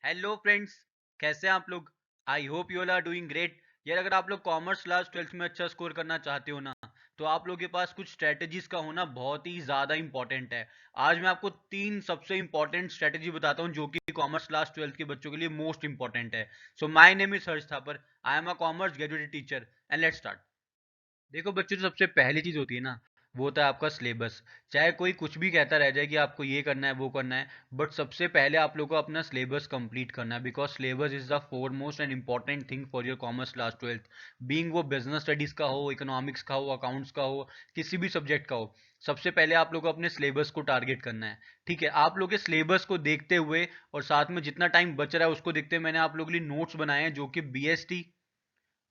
Hello friends, कैसे हैं आप लोग। I hope you all are doing great. यार अगर आप लोग कॉमर्स क्लास 12th में अच्छा स्कोर करना चाहते हो ना, तो आप लोग के पास कुछ स्ट्रेटजीज का होना बहुत ही ज़्यादा इंपॉर्टेंट है। आज मैं आपको 3 सबसे इंपॉर्टेंट स्ट्रेटजी बताता हूँ जो कि कॉमर्स क्लास 12th के बच्चों के लिए मोस्ट इंपॉर्टेंट है। So my name is Harsh Thapar, I am a commerce graduated teacher and let's start. देखो बच्चों, जो सबसे पहली चीज होती है ना, वो होता है आपका सिलेबस। चाहे कोई कुछ भी कहता रह जाए कि आपको ये करना है वो करना है, बट सबसे पहले आप लोगों को अपना सिलेबस कंप्लीट करना है, because syllabus is the foremost and important thing for your commerce class 12th। Being वो बिजनेस स्टडीज का हो, इकोनॉमिक्स का हो, अकाउंट्स का हो, किसी भी सब्जेक्ट का हो, सबसे पहले आप लोग को अपने सिलेबस को टारगेट करना है। ठीक है, आप लोग के सिलेबस को देखते हुए और साथ में जितना टाइम बच रहा है उसको देखते हुए मैंने आप लोगों के लिए नोट्स बनाए हैं, जो कि बीएसटी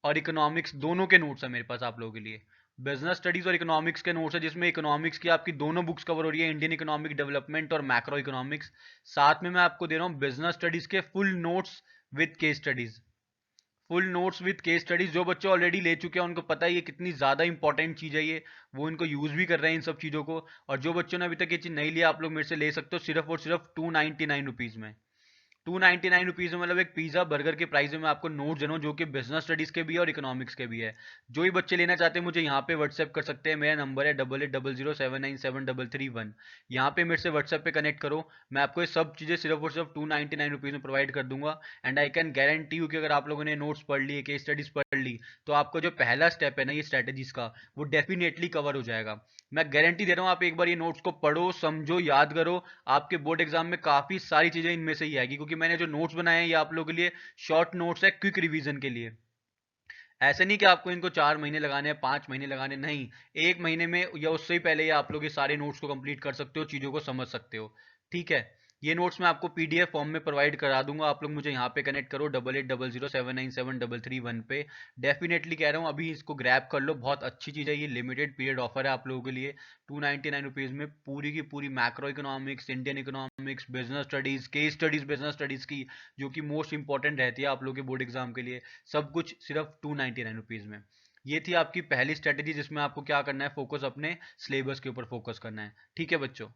और इकोनॉमिक्स दोनों के नोट्स है मेरे पास आप लोगों के लिए। बिजनेस स्टडीज और इकोनॉमिक्स के नोट्स है, जिसमें इकोनॉमिक्स की आपकी दोनों बुक्स कवर हो रही है, इंडियन इकोनॉमिक डेवलपमेंट और मैक्रो इकोनॉमिक्स। साथ में मैं आपको दे रहा हूँ बिजनेस स्टडीज के full notes with case studies. Full notes with case studies जो बच्चे ऑलरेडी ले चुके हैं उनको पता है ये कितनी ज़्यादा इंपॉर्टेंट चीज़ है, ये वो इनको यूज़ भी कर रहे हैं इन सब चीज़ों को। और जो बच्चों ने अभी तक ये चीज़ नहीं लिया, आप लोग मेरे से ले सकते हो सिर्फ और सिर्फ 299 रुपीज़ में। 299 रुपीज़ में, मतलब एक पिज़्ज़ा बर्गर के प्राइस में मैं आपको नोट दे रहा हूँ, जो कि बिजनेस स्टडीज़ के भी है और इकोनॉमिक्स के भी है। जो ही बच्चे लेना चाहते हैं मुझे यहाँ पे व्हाट्सएप कर सकते हैं। मेरा नंबर है 8800797331। यहाँ पे मेरे से व्हाट्सएप पे कनेक्ट करो। मैं आपको ये सब चीज़ें सिर्फ और सिर्फ 299 रुपीज़ में प्रोवाइड कर दूंगा। And I can guarantee you कि अगर आप लोगों ने नोट्स पढ़ लिए, केस स्टडीज़ पढ़ ली, तो आपका जो पहला स्टेप है ना ये स्ट्रेटेजीज़ का, वो डेफिनेटली कवर हो जाएगा। मैं गारंटी दे रहा हूँ, आप एक बार ये नोट्स को पढ़ो, समझो, याद करो। आपके बोर्ड एग्जाम में काफी सारी चीजें इनमें से ही आएगी, क्योंकि मैंने जो नोट्स बनाए हैं ये आप लोगों के लिए शॉर्ट नोट्स है, क्विक रिवीजन के लिए। ऐसे नहीं कि आपको इनको 4 महीने लगाने हैं, 5 महीने लगाने, नहीं। एक महीने में या उससे ही पहले ही आप लोग ये सारे नोट्स को कंप्लीट कर सकते हो, चीज़ों को समझ सकते हो। ठीक है, ये नोट्स मैं आपको पीडीएफ फॉर्म में प्रोवाइड करा दूंगा। आप लोग मुझे यहाँ पे कनेक्ट करो 8800797331 पे। डेफिनेटली कह रहा हूँ, अभी इसको ग्रैब कर लो, बहुत अच्छी चीज़ है, ये लिमिटेड पीरियड ऑफर है आप लोगों के लिए। 299 रुपीज़ में पूरी की पूरी macro economics, Indian economics, business studies, case studies business studies की, जो कि मोस्ट इंपॉर्टेंट रहती है आप लोगों के बोर्ड एग्जाम के लिए, सब कुछ सिर्फ 299 रुपीज़ में। ये थी आपकी पहली स्ट्रेटेजी, जिसमें आपको क्या करना है, फोकस अपने सिलेबस के ऊपर फोकस करना है। ठीक है बच्चों।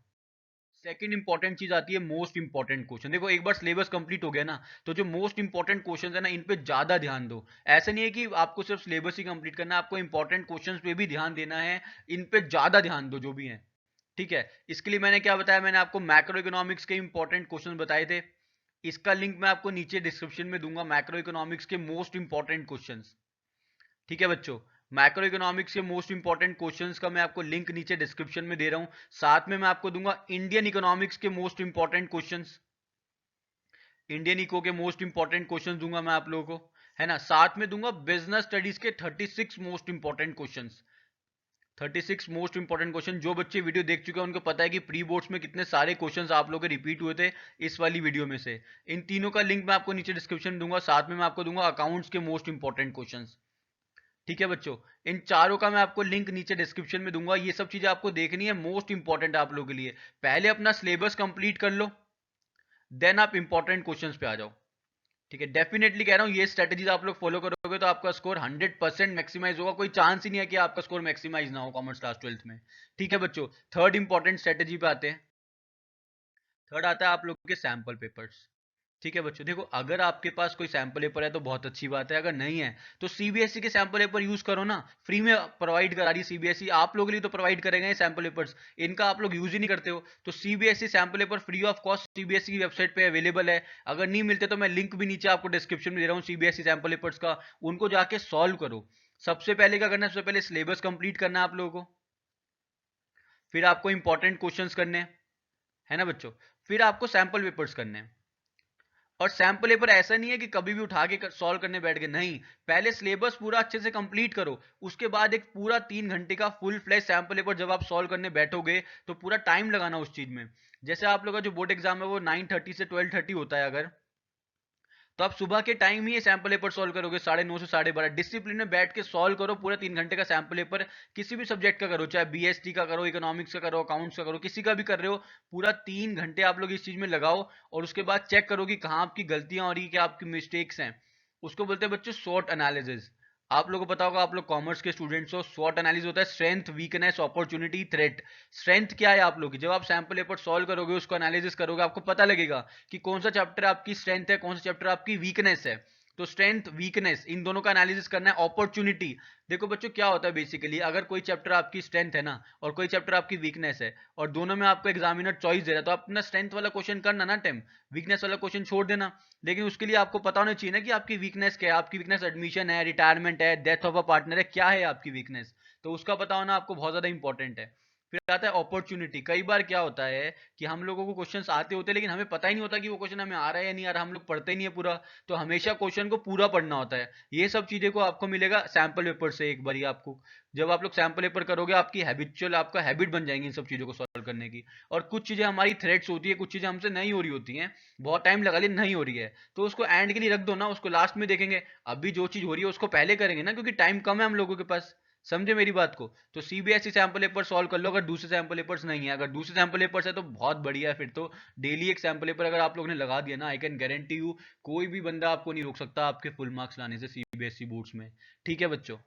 सेकंड इंपॉर्टेंट चीज आती है मोस्ट इंपॉर्टेंट क्वेश्चन। देखो, एक बार सिलेबस कंप्लीट हो गया ना, तो जो मोस्ट इंपॉर्टेंट क्वेश्चन है ना, इन पे ज्यादा ध्यान दो। ऐसा नहीं है कि आपको सिर्फ सिलेबस ही कंप्लीट करना है, आपको इंपॉर्टेंट क्वेश्चन पे भी ध्यान देना है। इन पे ज्यादा ध्यान दो जो भी है। ठीक है, इसके लिए मैंने क्या बताया, मैंने आपको मैक्रो इकोनॉमिक्स के इंपॉर्टेंट क्वेश्चन बताए थे। इसका लिंक मैं आपको नीचे डिस्क्रिप्शन में दूंगा, मैक्रो इकोनॉमिक्स के मोस्ट इंपॉर्टेंट क्वेश्चंस। ठीक है बच्चों, मैक्रो इकोनॉमिक्स के मोस्ट इंपॉर्टेंट क्वेश्चंस का मैं आपको लिंक नीचे डिस्क्रिप्शन में दे रहा हूं। साथ में मैं आपको दूंगा इंडियन इकोनॉमिक्स के most important questions. Indian eco के मोस्ट इंपॉर्टेंट क्वेश्चंस दूंगा मैं आप लोगों को, है ना। साथ में दूंगा बिजनेस स्टडीज के 36 most important questions. 36 most important question. जो बच्चे वीडियो देख चुके हैं उनको पता है कि प्री बोर्ड्स में कितने सारे क्वेश्चंस आप लोगों के रिपीट हुए थे इस वाली वीडियो में से। इन तीनों का लिंक मैं आपको नीचे डिस्क्रिप्शन में दूंगा। साथ में मैं आपको दूंगा अकाउंट्स के मोस्ट इंपॉर्टेंट क्वेश्चंस। ठीक है बच्चों, इन चारों का मैं आपको लिंक नीचे डिस्क्रिप्शन में दूंगा। ये सब चीजें आपको देखनी है, मोस्ट इंपॉर्टेंट आप लोगों के लिए। पहले अपना सिलेबस कंप्लीट कर लो, देन आप इंपॉर्टेंट क्वेश्चंस पे आ जाओ। ठीक है, डेफिनेटली कह रहा हूँ, ये स्ट्रेटेजीज आप लोग फॉलो करोगे तो आपका स्कोर 100% मैक्सिमाइज होगा। कोई चांस ही नहीं है कि आपका स्कोर मैक्सिमाइज ना हो कॉमर्स क्लास 12th में। ठीक है बच्चों, थर्ड इंपॉर्टेंट स्ट्रेटेजी पे आते हैं। थर्ड आता है आप लोगों के सैंपल पेपर्स। ठीक है बच्चों, देखो, अगर आपके पास कोई सैंपल पेपर है तो बहुत अच्छी बात है, अगर नहीं है तो सीबीएसई के सैंपल पेपर यूज करो ना। फ्री में प्रोवाइड करा रही है सीबीएसई, आप लोगों के लिए तो प्रोवाइड करेंगे ये सैंपल पेपर्स। इनका आप लोग यूज ही नहीं करते हो, तो CBSE sample paper free of cost CBSE की वेबसाइट पे अवेलेबल है। अगर नहीं मिलते तो मैं लिंक भी नीचे आपको डिस्क्रिप्शन में दे रहा हूँ सीबीएसई सैंपल पेपर्स का, उनको जाके सॉल्व करो। सबसे पहले क्या करना है, सबसे पहले सिलेबस कंप्लीट करना है आप लोगों को, फिर आपको इंपॉर्टेंट क्वेश्चंस करने हैं, है ना बच्चों, फिर आपको सैंपल पेपर्स करने हैं। और सैंपल पेपर ऐसा नहीं है कि कभी भी उठा के सॉल्व करने बैठ गए, नहीं। पहले सिलेबस पूरा अच्छे से कंप्लीट करो, उसके बाद एक पूरा 3 घंटे का फुल फ्लैश सैंपल पेपर जब आप सॉल्व करने बैठोगे तो पूरा टाइम लगाना उस चीज में। जैसे आप लोगों का जो बोर्ड एग्जाम है वो 9:30 से 12:30 होता है, अगर तो आप सुबह के टाइम ही ये सैंपल पेपर सॉल्व करोगे 9:30 से 12:30। डिसिप्लिन में बैठ के सॉल्व करो पूरा 3 घंटे का सैंपल पेपर। किसी भी सब्जेक्ट का करो, चाहे बीएसटी का करो, इकोनॉमिक्स का करो, अकाउंट्स का करो, किसी का भी कर रहे हो, पूरा 3 घंटे आप लोग इस चीज में लगाओ। और उसके बाद चेक करो कि कहाँ आपकी गलतियां हो रही है, क्या आपकी मिस्टेक्स हैं। उसको बोलते हैं बच्चे शॉर्ट एनालिसिस। आप लोगों को पता होगा, आप लोग कॉमर्स के स्टूडेंट्स हो, स्वॉट एनालिसिस होता है strength, weakness, opportunity, threat. Strength क्या है आप लोग की? जब आप सैंपल पेपर सॉल्व करोगे, उसको एनालिसिस करोगे, आपको पता लगेगा कि कौन सा चैप्टर आपकी स्ट्रेंथ है, कौन सा चैप्टर आपकी वीकनेस है। तो स्ट्रेंथ वीकनेस इन दोनों का एनालिसिस करना है। अपॉर्चुनिटी, देखो बच्चों क्या होता है बेसिकली, अगर कोई चैप्टर आपकी स्ट्रेंथ है ना और कोई चैप्टर आपकी वीकनेस है और दोनों में आपको एग्जामिनर चॉइस दे रहा है, तो आप अपना स्ट्रेंथ वाला क्वेश्चन करना ना टाइम, वीकनेस वाला क्वेश्चन छोड़ देना। लेकिन उसके लिए आपको पता होना चाहिए ना कि आपकी वीकनेस क्या है। आपकी वीकनेस एडमिशन है, रिटायरमेंट है, डेथ ऑफ अ पार्टनर है, क्या है आपकी वीकनेस? तो उसका पता होना आपको बहुत ज्यादा इंपॉर्टेंट है। फिर आता है अपॉर्चुनिटी। कई बार क्या होता है कि हम लोगों को क्वेश्चंस आते होते हैं लेकिन हमें पता ही नहीं होता कि वो क्वेश्चन हमें आ रहा है या नहीं आ रहा, हम लोग पढ़ते ही नहीं है पूरा। तो हमेशा क्वेश्चन को पूरा पढ़ना होता है। ये सब चीजें को आपको मिलेगा सैंपल पेपर से। एक बार आपको जब आप लोग सैंपल पेपर करोगे, आपकी हैबिचुअल आपका हैबिट बन जाएंगी इन सब चीजों को सॉल्व करने की। और कुछ चीजें हमारी थ्रेड्स होती है, कुछ चीजें हमसे नहीं हो रही होती हैं, बहुत टाइम लगा लेकिन नहीं हो रही है, तो उसको एंड के लिए रख दो ना, उसको लास्ट में देखेंगे। अभी जो चीज हो रही है उसको पहले करेंगे ना, क्योंकि टाइम कम है हम लोगों के पास। समझे मेरी बात को? तो सीबीएसई सैंपल पेपर सॉल्व कर लो, अगर दूसरे सैंपल पेपर्स नहीं है। अगर दूसरे सैंपल पेपर्स है तो बहुत बढ़िया है। फिर तो डेली एक सैंपल पेपर अगर आप लोगों ने लगा दिया ना, आई कैन गारंटी यू कोई भी बंदा आपको नहीं रोक सकता आपके फुल मार्क्स लाने से सीबीएसई बोर्ड्स में। ठीक है बच्चों,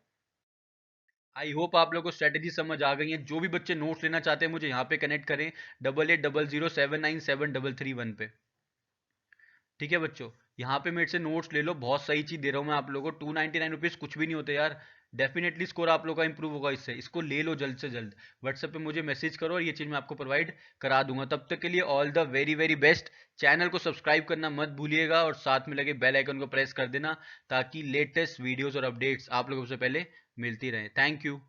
आई होप आप लोगों को स्ट्रेटेजी समझ आ गई है। जो भी बच्चे नोट्स लेना चाहते हैं मुझे यहाँ पे कनेक्ट करें, 8800797331 पे। ठीक है बच्चों, यहाँ पे मेरे से नोट्स ले लो, बहुत सही चीज दे रहा हूँ मैं आप लोगों को। 299 रुपीज़ कुछ भी नहीं होते यार। डेफिनेटली स्कोर आप लोग का इंप्रूव होगा इससे। इसको ले लो जल्द से जल्द, व्हाट्सएप पे मुझे मैसेज करो और ये चीज़ मैं आपको प्रोवाइड करा दूंगा। तब तक के लिए all the very very best. Channel को सब्सक्राइब करना मत भूलिएगा और साथ में लगे बेल आइकन को प्रेस कर देना, ताकि लेटेस्ट वीडियोस और अपडेट्स आप लोगों से पहले मिलती रहे। Thank you.